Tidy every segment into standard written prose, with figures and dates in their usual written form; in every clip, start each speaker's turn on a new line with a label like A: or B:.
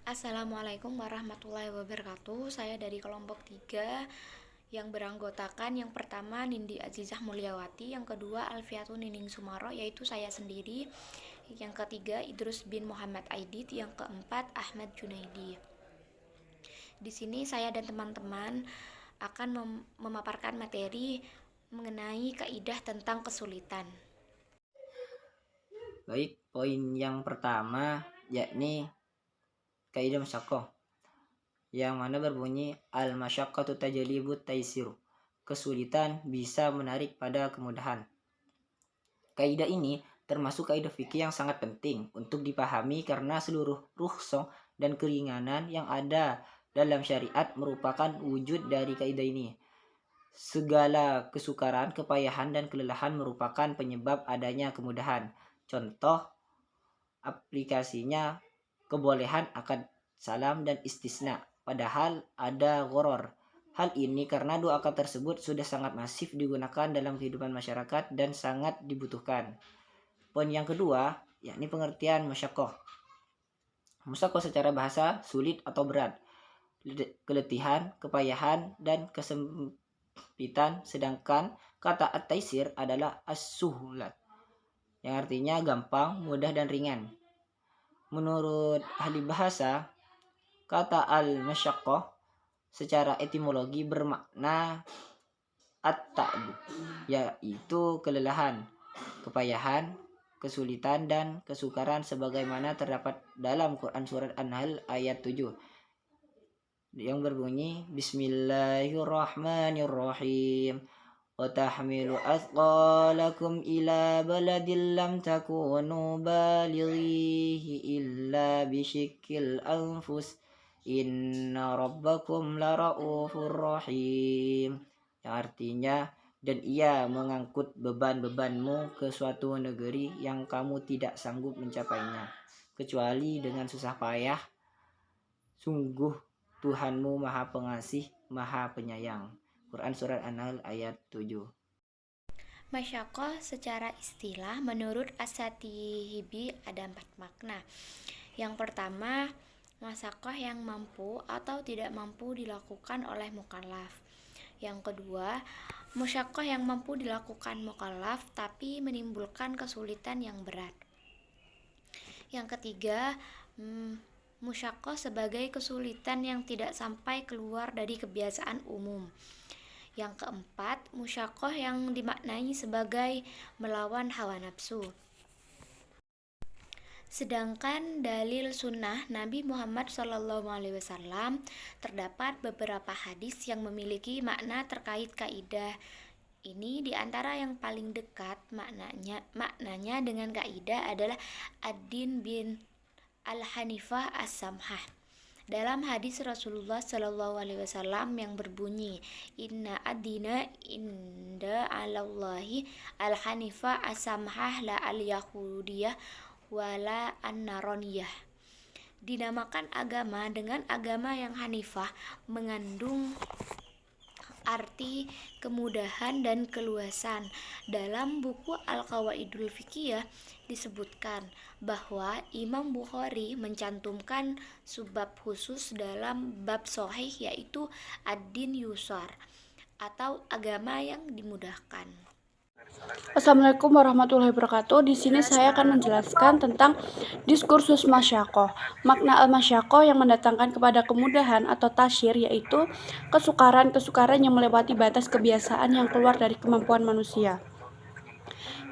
A: Assalamualaikum warahmatullahi wabarakatuh. Saya dari kelompok 3 yang beranggotakan yang pertama Nindi Azizah Mulyawati, yang kedua Alfiatun Nining Sumaro yaitu saya sendiri, yang ketiga Idrus bin Muhammad Aidit, yang keempat Ahmad Junaidi. Di sini saya dan teman-teman akan memaparkan materi mengenai kaidah tentang kesulitan.
B: Baik, poin yang pertama yakni kaidah masyaqqah yang mana berbunyi al-masyaqqatu tajlibut taisir. Kesulitan bisa menarik pada kemudahan. Kaidah ini termasuk kaidah fikih yang sangat penting untuk dipahami karena seluruh rukhsah dan keringanan yang ada dalam syariat merupakan wujud dari kaidah ini. Segala kesukaran, kepayahan, dan kelelahan merupakan penyebab adanya kemudahan. Contoh aplikasinya kebolehan akad salam dan istisna, padahal ada gharar. Hal ini karena dua akad tersebut sudah sangat masif digunakan dalam kehidupan masyarakat dan sangat dibutuhkan. Poin yang kedua, yakni pengertian masyaqqah. Masyaqqah secara bahasa sulit atau berat, keletihan, kepayahan, dan kesempitan, sedangkan kata at-taisir adalah as-suhlat, yang artinya gampang, mudah, dan ringan. Menurut ahli bahasa, kata al-masyaqqah secara etimologi bermakna at-ta'bu, yaitu kelelahan, kepayahan, kesulitan, dan kesukaran sebagaimana terdapat dalam Quran surat An-Nahl ayat 7 yang berbunyi Bismillahirrahmanirrahim. وَتَحْمِلُ أَثْقَالَكُمْ إِلَى بَلَدٍ لَمْ تَكُونُوا بَالِغِيهِ إِلَّا بِشِقِّ الْأَنفُسِ إِنَّ رَبَّكُمْ لَرَءُوفٌ رَحِيمٌ, yang artinya, dan ia mengangkut beban-bebanmu ke suatu negeri yang kamu tidak sanggup mencapainya kecuali dengan susah payah. Sungguh Tuhanmu Maha Pengasih, Maha Penyayang. Quran Surat An-Nahl ayat 7.
A: Masyaqqah secara istilah menurut As-Satihibi ada 4 makna. Yang pertama, masyaqqah yang mampu atau tidak mampu dilakukan oleh mukallaf. Yang kedua, masyaqqah yang mampu dilakukan mukallaf tapi menimbulkan kesulitan yang berat. Yang ketiga, masyaqqah sebagai kesulitan yang tidak sampai keluar dari kebiasaan umum. Yang keempat, masyaqqah yang dimaknai sebagai melawan hawa nafsu. Sedangkan dalil sunnah Nabi Muhammad SAW terdapat beberapa hadis yang memiliki makna terkait kaidah ini. Di antara yang paling dekat maknanya dengan kaidah adalah ad-din bin al-hanifah as-samhah. Dalam hadis Rasulullah SAW yang berbunyi Inna ad-dina inda alallahi al-hanifah as-samhah la al-yahudiyah wala an-naroniyah. Dinamakan agama dengan agama yang hanifah mengandung arti kemudahan dan keluasan. Dalam buku Al-Qawaidul Fiqhiyah disebutkan bahwa Imam Bukhari mencantumkan subbab khusus dalam bab sahih, yaitu ad-din yusar atau agama yang dimudahkan.
C: Assalamualaikum warahmatullahi wabarakatuh. Di sini saya akan menjelaskan tentang diskursus masyaqqah. Makna al-masyaqqah yang mendatangkan kepada kemudahan atau tasyir, yaitu kesukaran-kesukaran yang melewati batas kebiasaan yang keluar dari kemampuan manusia.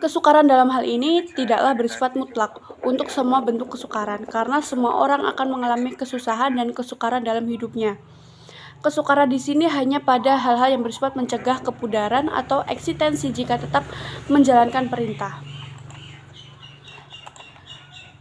C: Kesukaran dalam hal ini tidaklah bersifat mutlak untuk semua bentuk kesukaran, karena semua orang akan mengalami kesusahan dan kesukaran dalam hidupnya. Kesukaran di sini hanya pada hal-hal yang bersifat mencegah kepudaran atau eksistensi jika tetap menjalankan perintah.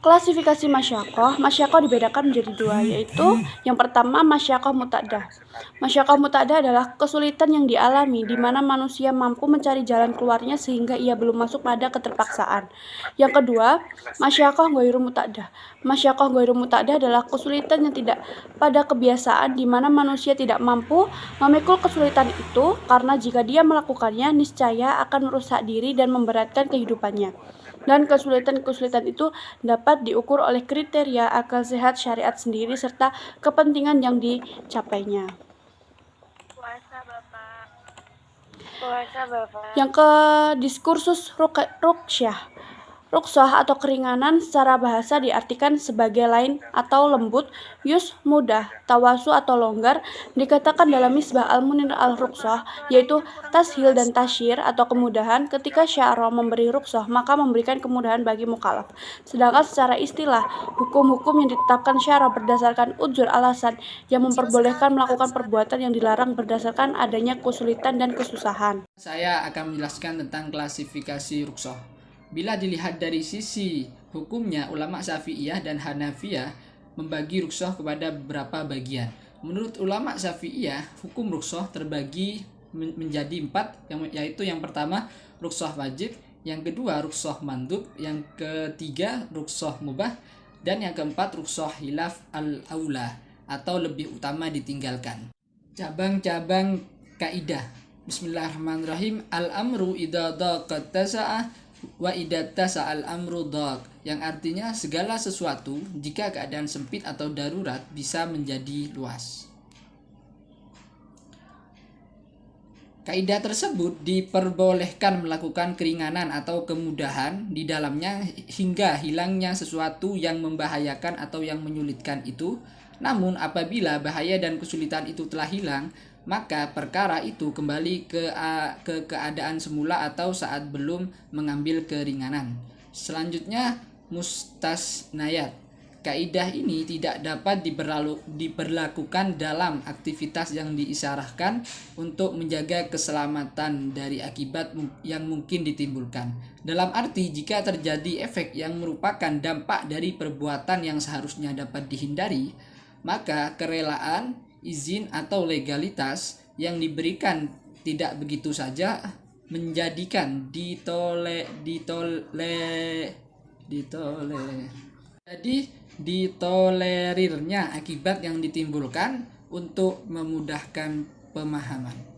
C: Klasifikasi masyaqqah dibedakan menjadi dua, yaitu yang pertama masyaqqah muta'addah. Masyaqqah muta'addah adalah kesulitan yang dialami di mana manusia mampu mencari jalan keluarnya sehingga ia belum masuk pada keterpaksaan. Yang kedua, masyaqqah ghairu muta'addah. Masyaqqah ghairu muta'addah adalah kesulitan yang tidak pada kebiasaan di mana manusia tidak mampu memikul kesulitan itu karena jika dia melakukannya niscaya akan merusak diri dan memberatkan kehidupannya. Dan kesulitan-kesulitan itu dapat diukur oleh kriteria akal sehat syariat sendiri serta kepentingan yang dicapainya. Yang ke diskursus ruqyah. Rukshoh atau keringanan secara bahasa diartikan sebagai lain atau lembut, yus mudah, tawasu atau longgar, dikatakan dalam Misbah al-Munir al-Rukshoh, yaitu tashil dan tasyir atau kemudahan. Ketika syara memberi rukshoh, maka memberikan kemudahan bagi mukallaf. Sedangkan secara istilah, hukum-hukum yang ditetapkan syara berdasarkan udzur alasan yang memperbolehkan melakukan perbuatan yang dilarang berdasarkan adanya kesulitan dan kesusahan.
D: Saya akan menjelaskan tentang klasifikasi rukshoh. Bila dilihat dari sisi hukumnya, ulama Syafi'iyah dan Hanafiyah membagi rukshoh kepada beberapa bagian. Menurut ulama Syafi'iyah, hukum rukshoh terbagi menjadi 4, yaitu yang pertama rukshoh wajib, yang kedua rukshoh mandub, yang ketiga rukshoh mubah, dan yang keempat rukshoh hilaf al-aula atau lebih utama ditinggalkan. Cabang-cabang kaidah. Bismillahirrahmanirrahim. Al-amru idza daqat tasa'ah wa idata sa'al amru daq, yang artinya segala sesuatu jika keadaan sempit atau darurat bisa menjadi luas. Kaidah tersebut diperbolehkan melakukan keringanan atau kemudahan di dalamnya hingga hilangnya sesuatu yang membahayakan atau yang menyulitkan itu. Namun apabila bahaya dan kesulitan itu telah hilang, maka perkara itu kembali ke keadaan semula atau saat belum mengambil keringanan. Selanjutnya, mustasnayat. Kaidah ini tidak dapat diberlakukan dalam aktivitas yang diisyarahkan untuk menjaga keselamatan dari akibat yang mungkin ditimbulkan. Dalam arti, jika terjadi efek yang merupakan dampak dari perbuatan yang seharusnya dapat dihindari, maka kerelaan, izin atau legalitas yang diberikan tidak begitu saja menjadikan ditolerirnya akibat yang ditimbulkan untuk memudahkan pemahaman.